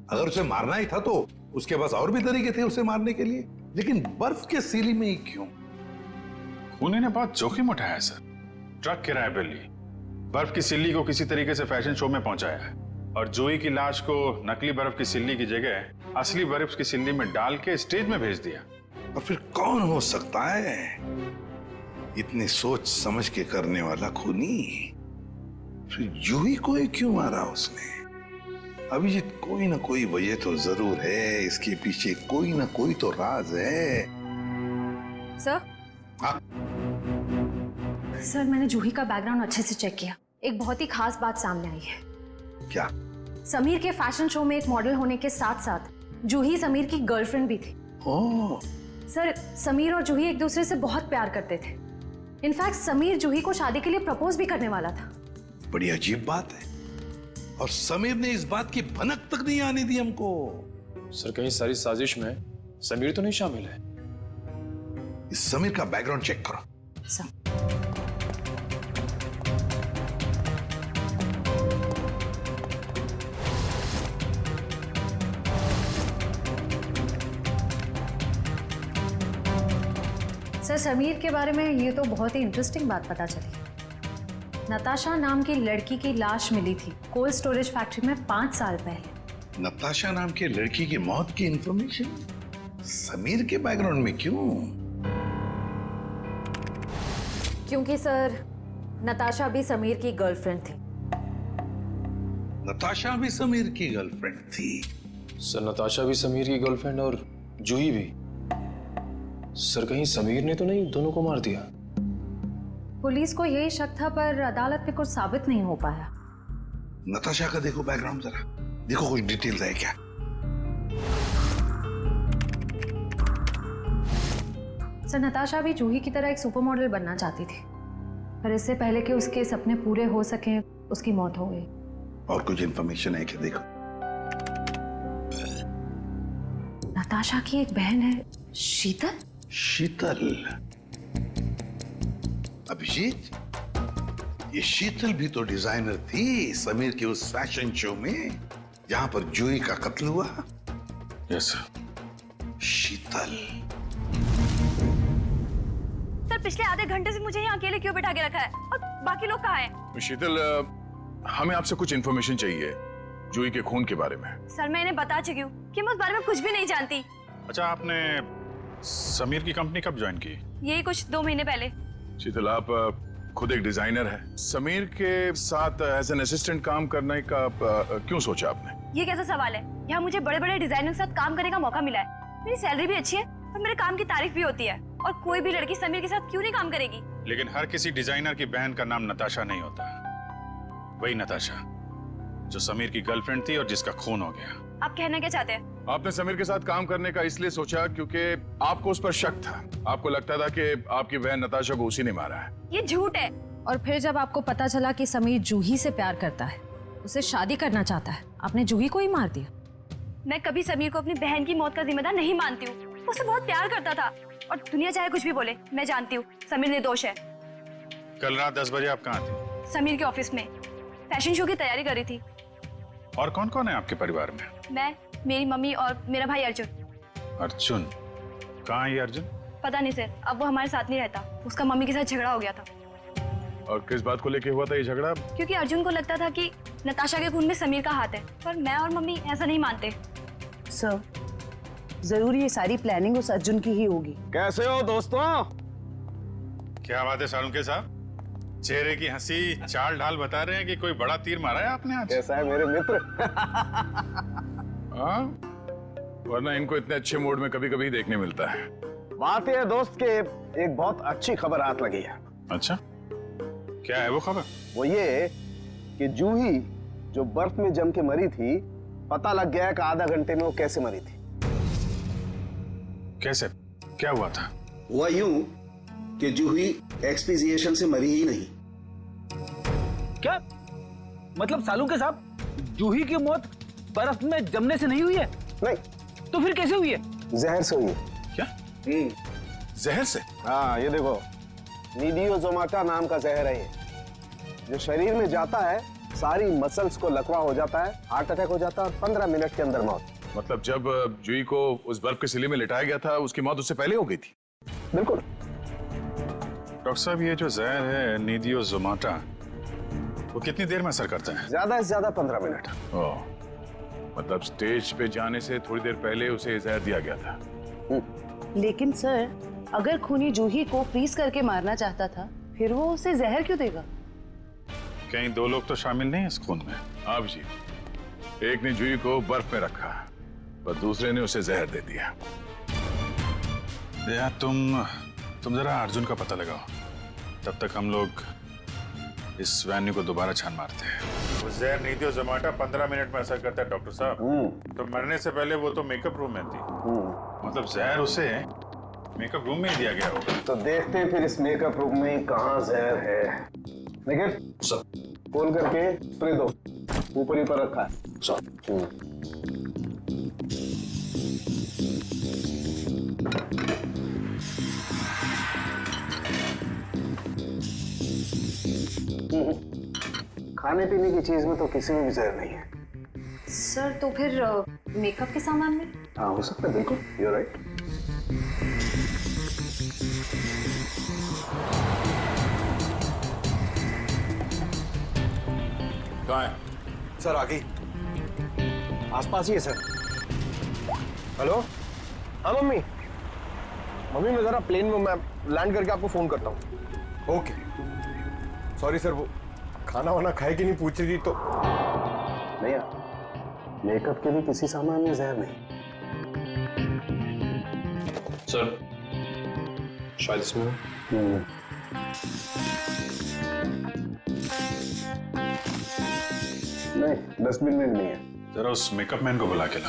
S12: अगर उसे मारना ही था तो उसके पास और भी तरीके थे उसे मारने के लिए, लेकिन बर्फ के सिल्ली में ही क्यों?
S2: खूनी ने बहुत जोखिम उठाया सर। ट्रक किराए पर ली, बर्फ की सिल्ली को किसी तरीके से फैशन शो में पहुंचाया है, और जूही की लाश को नकली बर्फ की सिल्ली की जगह असली बर्फ की सिल्ली में डाल के स्टेज में भेज दिया।
S12: और फिर कौन हो सकता है इतनी सोच समझ के करने वाला खूनी? फिर जूही को ही क्यों मारा उसने? अभिजीत कोई ना कोई वजह तो जरूर है, इसके पीछे कोई ना कोई तो राज है।
S5: सर
S12: हाँ?
S5: सर मैंने जूही का बैकग्राउंड अच्छे से चेक किया। एक बहुत ही खास बात सामने आई है।
S12: क्या?
S5: समीर के फैशन शो में एक मॉडल होने के साथ साथ जूही समीर की गर्लफ्रेंड भी थी।
S12: ओह।
S5: सर समीर और जूही एक दूसरे से बहुत प्यार करते थे। इनफैक्ट समीर जूही को शादी के लिए प्रपोज भी करने वाला था।
S12: बड़ी अजीब बात है, और समीर ने इस बात की भनक तक नहीं आने दी हमको।
S7: सर कहीं सारी साजिश में समीर तो नहीं शामिल है?
S12: इस समीर का बैकग्राउंड चेक करो।
S5: सर सर समीर के बारे में ये तो बहुत ही इंटरेस्टिंग बात पता चली। नताशा नाम की लड़की की लाश मिली थी कोल्ड स्टोरेज फैक्ट्री में 5 साल पहले।
S12: नताशा नाम के लड़की की मौत की इंफॉर्मेशन समीर के बैकग्राउंड में क्यों?
S5: क्योंकि सर नताशा भी समीर की गर्लफ्रेंड थी।
S12: नताशा भी समीर की गर्लफ्रेंड थी?
S7: सर नताशा भी समीर की गर्लफ्रेंड और जूही भी। सर कहीं समीर ने तो नहीं दोनों को मार दिया?
S5: पुलिस को यही शक था, पर अदालत में कुछ साबित नहीं हो पाया।
S12: नताशा का देखो बैकग्राउंड जरा, देखो कुछ डिटेल्स है क्या?
S5: सर नताशा भी जूही की तरह एक सुपर मॉडल बनना चाहती थी, पर इससे पहले कि उसके सपने पूरे हो सके उसकी मौत हो गई।
S12: और कुछ इंफॉर्मेशन है क्या? देखो
S5: नताशा की एक बहन है शीतल।
S12: शीतल? अभिजीत, ये शीतल भी तो डिजाइनर थी समीर के उस फैशन शो में जहां पर जूही का कत्ल हुआ।
S2: Yes sir.
S12: शीतल।
S18: सर पिछले आधे घंटे से मुझे यहाँ अकेले क्यों बैठा के रखा है, और बाकी लोग कहाँ हैं?
S2: शीतल, हमें आपसे कुछ इन्फॉर्मेशन चाहिए जूही के खून के बारे में।
S18: सर मैं इन्हें बता चुकी हूँ कि मैं उस बारे में कुछ भी नहीं जानती।
S2: अच्छा, आपने समीर की कंपनी कब ज्वाइन की?
S18: यही कुछ 2 महीने पहले।
S2: शीतल, आप खुद एक डिजाइनर है, समीर के साथ एज एन असिस्टेंट काम करने का क्यों सोचा आपने?
S18: ये कैसा सवाल है? यहाँ मुझे बड़े बड़े डिजाइनर के साथ काम करने का मौका मिला है, मेरी सैलरी भी अच्छी है और मेरे काम की तारीफ भी होती है, और कोई भी लड़की समीर के साथ क्यों नहीं काम करेगी?
S2: लेकिन हर किसी डिजाइनर की बहन का नाम नताशा नहीं होता। वही नताशा जो समीर की गर्लफ्रेंड थी और जिसका खून हो गया।
S18: आप कहना क्या चाहते हैं?
S2: आपने समीर के साथ काम करने का इसलिए सोचा क्योंकि आपको उस पर शक था। आपको लगता था कि आपकी बहन नताशा को उसी ने मारा है।
S18: ये झूठ है।
S5: और फिर जब आपको पता चला कि समीर जूही से प्यार करता है, उसे शादी करना चाहता है, आपने जूही को ही मार दिया।
S18: मैं कभी समीर को अपनी बहन की मौत का जिम्मेदार नहीं मानती हूँ। वो उसे बहुत प्यार करता था, और दुनिया चाहे कुछ भी बोले, मैं जानती हूँ समीर निर्दोष है।
S2: कल रात 10 बजे आप कहाँ थे?
S18: समीर के ऑफिस में फैशन शो की तैयारी कर रही थी।
S2: और कौन कौन है आपके परिवार में?
S18: मैं, मेरी मम्मी और मेरा भाई अर्जुन।
S2: अर्जुन? कहाँ है ये अर्जुन?
S18: पता नहीं सर, अब वो हमारे साथ नहीं रहता। उसका मम्मी के साथ झगड़ा हो गया था।
S2: और किस बात को लेके हुआ था ये झगड़ा?
S18: क्योंकि अर्जुन को लगता था कि नताशा के खून में समीर का हाथ है, पर मैं और मम्मी ऐसा नहीं मानते।
S19: सर जरूर ये सारी प्लानिंग उस अर्जुन की ही होगी।
S6: कैसे हो दोस्तों?
S2: क्या बात है सालुंके साहब, चेहरे की हंसी चाल ढाल बता रहे हैं कि कोई बड़ा तीर मारा है आपने आज।
S6: कैसा है मेरे मित्र?
S2: हाँ, वरना इनको इतने अच्छे मूड में कभी कभी देखने मिलता है।
S6: बात यह है दोस्त के एक बहुत अच्छी खबर हाथ लगी है।
S2: अच्छा, क्या है वो खबर?
S6: वो ये कि जूही जो बर्फ में जम के मरी थी,
S20: पता लग गया है कि आधा घंटे में वो कैसे मरी थी।
S2: कैसे? क्या हुआ था?
S20: हुआ यूं कि जूही एक्सपीजिएशन से मरी ही नहीं।
S17: क्या मतलब सालू के साहब, जूही की मौत बर्फ में जमने से नहीं हुई है?
S20: नहीं।
S17: तो फिर कैसे हुई है?
S20: जहर से हुई है।
S2: क्या? जहर से?
S20: हाँ, ये देखो, नीडियोजोमाटा नाम का जहर है ये, जो शरीर में जाता है सारी मसल्स को लकवा हो जाता है, हार्ट अटैक हो जाता है और 15 मिनट के अंदर मौत।
S2: मतलब जब जूही को उस बर्फ की सिल्ली में लिटाया गया था, उसकी मौत उससे पहले हो गई थी?
S20: बिल्कुल।
S2: डॉक्टर साहब, ये जो जहर है नीडियोजोमाटा, वो कितनी देर में असर करता है?
S20: ज्यादा से ज्यादा 15 मिनट।
S2: ओह, मतलब स्टेज पे जाने से थोड़ी देर पहले उसे जहर दिया गया था।
S19: लेकिन सर, अगर खूनी जूही को फ्रीज करके मारना चाहता था, फिर वो उसे जहर क्यों देगा?
S2: कहीं दो लोग तो शामिल नहीं है इस खून में। आप जी, एक ने जूही को बर्फ में रखा और दूसरे ने उसे जहर दे दिया। यार तुम जरा अर्जुन का पता लगाओ, तब तक हम लोग इस वेन्यू को दोबारा छान मारते हैं। वो जहर नीडियोजोमाटा 15 मिनट में असर करता है डॉक्टर साहब। तो मरने से पहले वो तो मेकअप रूम में थी, मतलब जहर उसे मेकअप रूम में ही दिया गया होगा।
S20: तो देखते हैं फिर इस मेकअप रूम में कहाँ जहर है। लेकिन फोन करके स्प्रे दो, ऊपर ही पर रखा है। खाने पीने की चीज में तो किसी में भी जहर नहीं है।
S5: सर तो फिर मेकअप के सामान में?
S20: हाँ, हो सकता है, बिल्कुल, यू आर राइट।
S15: कहाँ है?
S6: सर आगे
S17: आसपास ही है सर। हेलो, हाँ मम्मी, मैं जरा प्लेन में, मैं लैंड करके आपको फोन करता हूँ।
S6: ओके। सॉरी सर, वो खाना वाना खाए कि नहीं पूछ रही थी तो।
S20: नहीं यार, मेकअप के लिए किसी सामान में जहर नहीं।
S7: सर, शायद इसमें।
S20: नहीं, डस्टबिन में भी नहीं है।
S2: जरा उस मेकअप मैन को बुला के ला।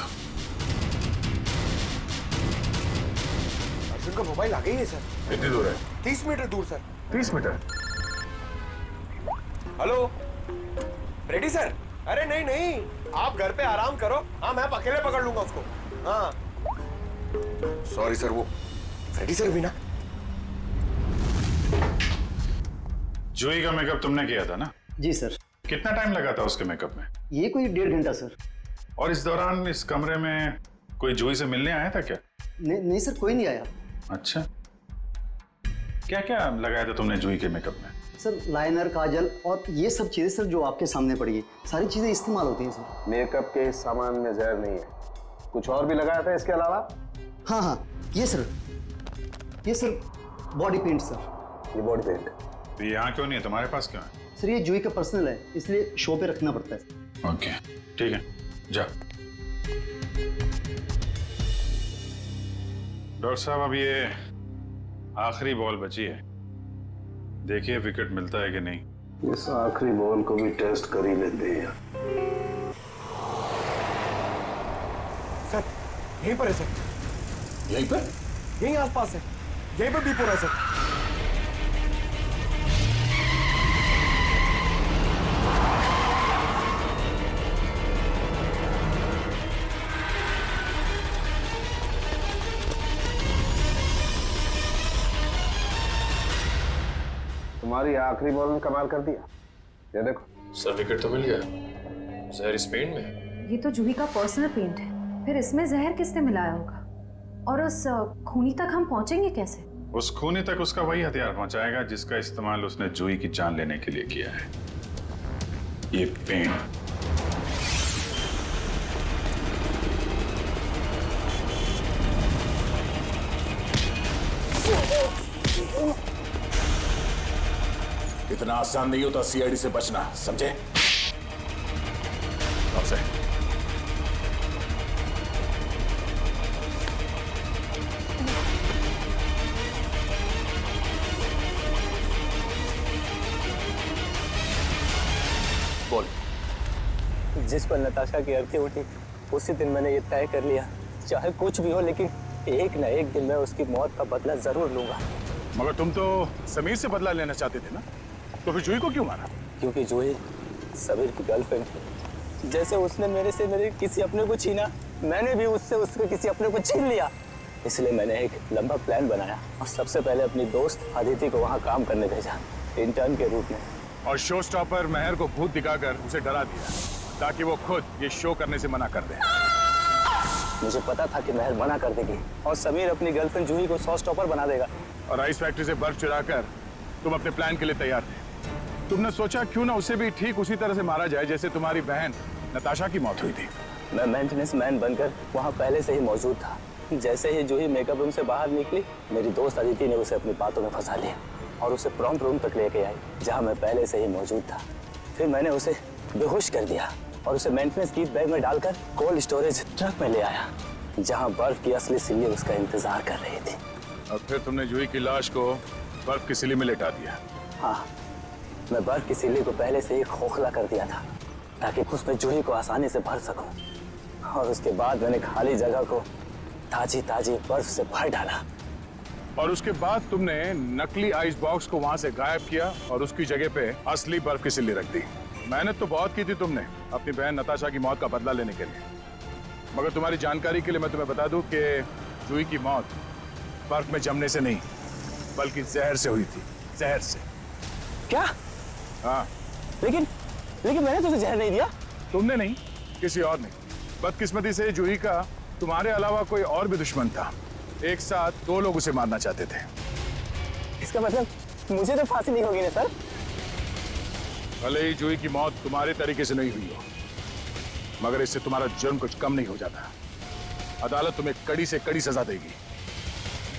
S6: अर्जुन का मोबाइल आ गई है सर।
S2: कितनी दूर है?
S6: 30 मीटर दूर sir.
S2: 30 metre?
S6: Hello, ready sir? अरे नहीं नहीं, आप घर पे आराम करो। हाँ, मैं अकेले पकड़ लूंगा उसको। हाँ सॉरी सर, वो रेडी सर भी ना।
S2: जूही का मेकअप तुमने किया था ना?
S11: जी सर।
S2: कितना टाइम लगा था उसके मेकअप में?
S11: ये कोई 1.5 घंटा सर।
S2: और इस दौरान इस कमरे में कोई जूही से मिलने आया था क्या?
S11: नहीं सर, कोई नहीं आया।
S2: अच्छा, क्या क्या लगाया था तुमने जूही के मेकअप में?
S11: सर लाइनर, काजल और ये सब चीजें सर जो आपके सामने पड़ी है, सारी चीजें इस्तेमाल होती हैं सर।
S20: मेकअप के सामान में जहर नहीं है। कुछ और भी लगाया था इसके अलावा?
S11: हाँ, ये सर बॉडी पेंट सर।
S20: ये बॉडी पेंट
S2: तो यहाँ क्यों नहीं है, तुम्हारे पास क्यों है?
S11: सर ये जूही का पर्सनल है, इसलिए शो पे रखना पड़ता है।
S2: ओके, ठीक है, जा। डॉक्टर साहब, अब ये आखिरी बॉल बची है, देखिए विकेट मिलता है कि नहीं।
S20: इस आखिरी बॉल को भी टेस्ट कर ही लेते हैं।
S6: सर यहीं पर है सर।
S15: यहीं पर?
S6: यहीं आसपास है, यहीं पर बीप हो रहा है सर।
S20: तुम्हारी आखिरी बॉल ने कमाल कर दिया। ये देखो
S7: सर, विकेट तो मिल गया। जहर इस पेंट में है।
S5: ये तो जूही का पर्सनल पेंट है, फिर इसमें जहर किसने मिलाया होगा? और उस खूनी तक हम पहुंचेंगे कैसे?
S2: उस खूनी तक उसका वही हथियार पहुंचाएगा जिसका इस्तेमाल उसने जूही की जान लेने के लिए किया है, ये पेंट।
S15: इतना आसान नहीं होता सीआईडी से बचना, समझे?
S2: आपसे
S15: बोल।
S17: जिस पर नताशा की अर्थी उठी
S21: उसी दिन मैंने ये तय कर लिया, चाहे कुछ भी हो लेकिन एक न एक दिन मैं उसकी मौत का बदला जरूर लूंगा।
S2: मगर तुम तो समीर से बदला लेना चाहते थे ना, तो फिर जूही को क्यों मारा?
S21: क्योंकि जूही समीर की गर्लफ्रेंड थी। जैसे उसने मेरे से मेरे किसी अपने को छीना, मैंने भी उससे उसके किसी अपने को छीन लिया। इसलिए मैंने एक लंबा प्लान बनाया और सबसे पहले अपनी दोस्त अदिति को वहाँ काम करने भेजा, इंटर्न के रूप में।
S2: और शो स्टॉपर मेहर को भूत दिखाकर उसे डरा दिया ताकि वो खुद ये शो करने से मना कर दे।
S21: मुझे पता था कि मेहर मना कर देगी और समीर अपनी गर्लफ्रेंड जूही को शो स्टॉपर बना देगा।
S2: और आइस फैक्ट्री से बर्फ चुराकर तुम अपने प्लान के लिए तैयार थे। तुमने सोचा क्यों ना उसे भी ठीक उसी तरह से मारा जाए जैसे तुम्हारी बहन नताशा की मौत हुई थी।
S21: मैं मेंटेनेंस मैन बनकर वहाँ पहले से ही मौजूद था। जैसे ही जूही मेकअप रूम से बाहर निकली, मेरी दोस्त अदिति ने उसे अपनी बातों में फंसा लिया और उसे प्रॉम्प्ट रूम तक लेके आई जहाँ मैं पहले से ही मौजूद था। फिर मैंने उसे बेहोश कर दिया और उसे मेंटेनेंस कीट बैग में डालकर कोल्ड स्टोरेज ट्रक में ले आया जहाँ बर्फ की असली सिल्ली उसका इंतजार कर रही थी।
S2: और फिर तुमने जूही की लाश को बर्फ की सिल्ली में लेटा दिया।
S21: हाँ, मैं बर्फ की सिल्ली को पहले से ही खोखला कर दिया था ताकि उसमें जूही को आसानी से भर सकूं। और उसके बाद मैंने खाली जगह को ताजी ताजी बर्फ से भर डाला।
S2: और उसके बाद तुमने नकली आइस बॉक्स को वहां से गायब किया और उसकी जगह पे असली बर्फ की सिल्ली रख दी। मेहनत तो बहुत की थी तुमने अपनी बहन नताशा की मौत का बदला लेने के लिए, मगर तुम्हारी जानकारी के लिए मैं तुम्हें बता दूं कि जूही की मौत बर्फ में जमने से नहीं बल्कि जहर से हुई थी। जहर से।
S21: क्या?
S2: हाँ।
S21: लेकिन मैंने तो उसे जहर नहीं दिया।
S2: तुमने नहीं, किसी और ने। बदकिस्मती से जूही का तुम्हारे अलावा कोई और भी दुश्मन था। एक साथ दो लोग उसे मारना चाहते थे।
S21: इसका मतलब मुझे तो फांसी नहीं होगी ना सर?
S2: भले ही जूही की मौत तुम्हारे तरीके से नहीं हुई हो, मगर इससे तुम्हारा जुर्म कुछ कम नहीं हो जाता। अदालत तुम्हें कड़ी से कड़ी सजा देगी।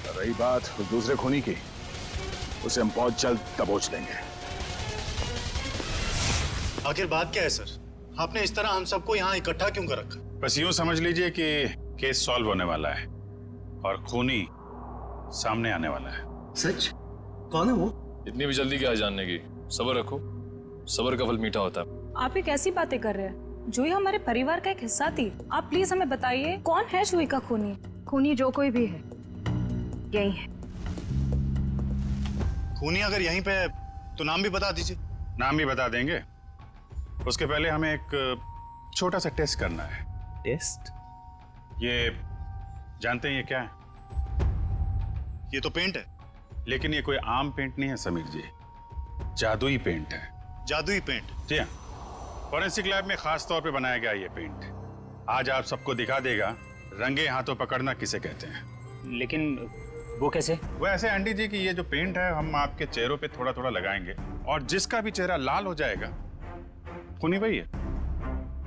S2: रही बात उस दूसरे खूनी की, उसे हम बहुत जल्द दबोच लेंगे।
S4: आखिर बात क्या है सर? आपने इस तरह हम सबको यहाँ इकट्ठा क्यों कर रखा?
S2: बस यूं समझ लीजिए कि केस सॉल्व होने वाला है और खूनी सामने आने वाला है।
S11: सच? कौन है वो?
S7: इतनी भी जल्दी क्या है जानने की? सब्र रखो, सब्र का फल मीठा होता है।
S5: आप ये कैसी बातें कर रहे हैं? जूही हमारे परिवार का एक हिस्सा थी। आप प्लीज हमें बताइए कौन है जूही का खूनी?
S10: खूनी जो कोई भी है, यही है।
S4: खूनी अगर यहीं पे है तो नाम भी बता दीजिए।
S2: नाम भी बता देंगे, उसके पहले हमें एक छोटा सा टेस्ट करना है।
S21: टेस्ट?
S2: ये जानते हैं ये क्या है?
S4: ये तो पेंट है।
S2: लेकिन ये कोई आम पेंट नहीं है समीर जी, जादुई पेंट है।
S4: जादुई पेंट?
S2: जी हाँ, फॉरेंसिक लैब में खास तौर पे बनाया गया ये पेंट। आज आप सबको दिखा देगा रंगे हाथों पकड़ना किसे कहते हैं।
S1: लेकिन वो कैसे?
S2: वो ऐसे आंटी जी कि ये जो पेंट है हम आपके चेहरों पे थोड़ा थोड़ा लगाएंगे और जिसका भी चेहरा लाल हो जाएगा खूनी वही है।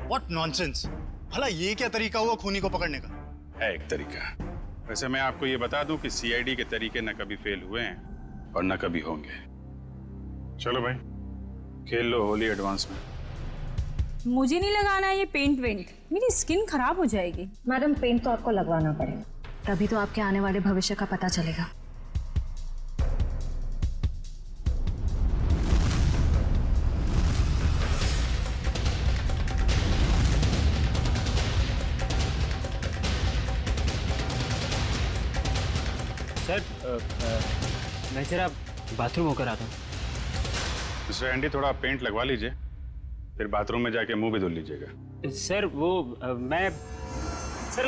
S4: What nonsense! भला ये क्या तरीका हुआ खूनी को पकड़ने का?
S2: है एक तरीका। वैसे मैं आपको ये बता दूं कि सीआईडी के तरीके न कभी फेल हुए हैं और न कभी होंगे। चलो भाई, खेल लो होली एडवांस में।
S9: मुझे नहीं लगाना है ये पेंट वेंट, मेरी स्किन खराब हो जाएगी।
S5: मैडम, पेंट तो आपको लगवाना पड़ेगा, तभी तो आपके आने वाले भविष्य का पता चलेगा।
S1: सर, मैं जरा बाथरूम होकर आता हूँ।
S2: मिस्टर एंडी, थोड़ा पेंट लगवा लीजिए, फिर बाथरूम में जाके मुंह भी धुल लीजिएगा।
S1: सर वो मैं सर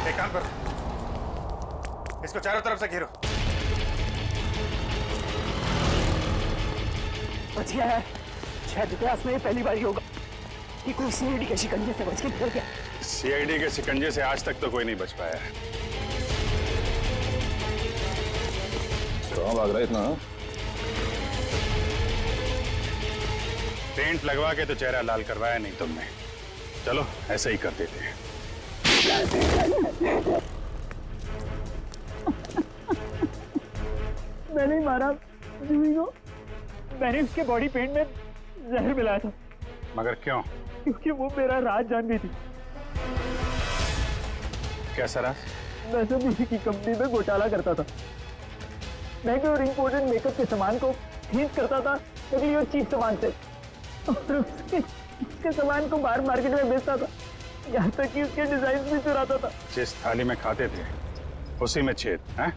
S2: एक काम करो, इसको चारों तरफ से घेरो।
S21: बच गया है। शायद इतिहास में ये पहली बार ही होगा कि कोई सीआईडी के शिकंजे से बच के निकल गया।
S2: सीआईडी के शिकंजे से आज तक तो कोई नहीं बच पाया है।
S7: कहाँ भाग रहा है इतना?
S2: पेंट लगवा के तो चेहरा लाल करवाया नहीं तुमने। चलो ऐसे ही कर देते हैं।
S21: मैंने मारा जूही को। मैंने उसके बॉडी पेंट में जहर मिलाया था।
S2: मगर क्यों?
S21: क्योंकि वो मेरा राज जानती थी।
S2: कैसा राज?
S21: मैं तो किसी की कंपनी में घोटाला करता था।
S3: महंगे और इम्पोर्टेंट मेकअप के सामान को खरीद करता था नकली और चीप सामान से, और उसके सामान को बाहर मार्केट में बेचता था, यहाँ तक कि उसके डिजाइन भी चुराता था।
S2: जिस थाली में खाते थे उसी में छेद है।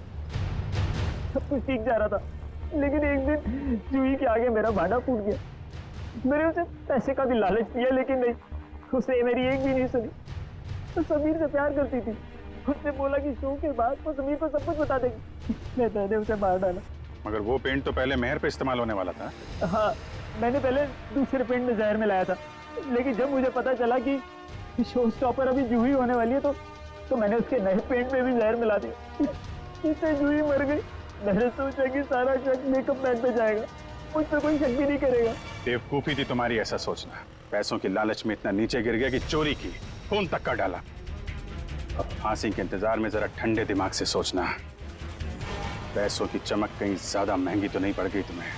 S3: सब कुछ ठीक जा रहा था, लेकिन एक दिन जूही के आगे मेरा भांडा फूट गया। मैंने उसे पैसे का भी लालच दिया, लेकिन नहीं, उसने मेरी एक भी नहीं सुनी। तो समीर से प्यार करती थी, उसने बोला कि शो के बाद वो समीर को सब कुछ बता देगी। मैंने उसे मार डाला।
S2: मगर वो पेंट तो पहले मेहर पे इस्तेमाल होने वाला था।
S3: हाँ, मैंने पहले दूसरे पेंट में जहर मिलाया था, लेकिन जब मुझे पता चला कि शो स्टॉपर अभी जूही होने वाली है तो मैंने उसके नए पेंट में भी जहर मिला दिया। इससे जूही मर गई। मैंने सोचा कि सारा शक मेकअप मैन पे जाएगा, मुझ पे कोई शक भी नहीं करेगा।
S2: बेवकूफी थी तुम्हारी ऐसा सोचना। पैसों की लालच में इतना नीचे गिर गया कि चोरी की, खून तक का डाला। अब फांसी के इंतजार में जरा ठंडे दिमाग से सोचना, पैसों की चमक कहीं ज्यादा महंगी तो नहीं पड़ गई तुम्हें।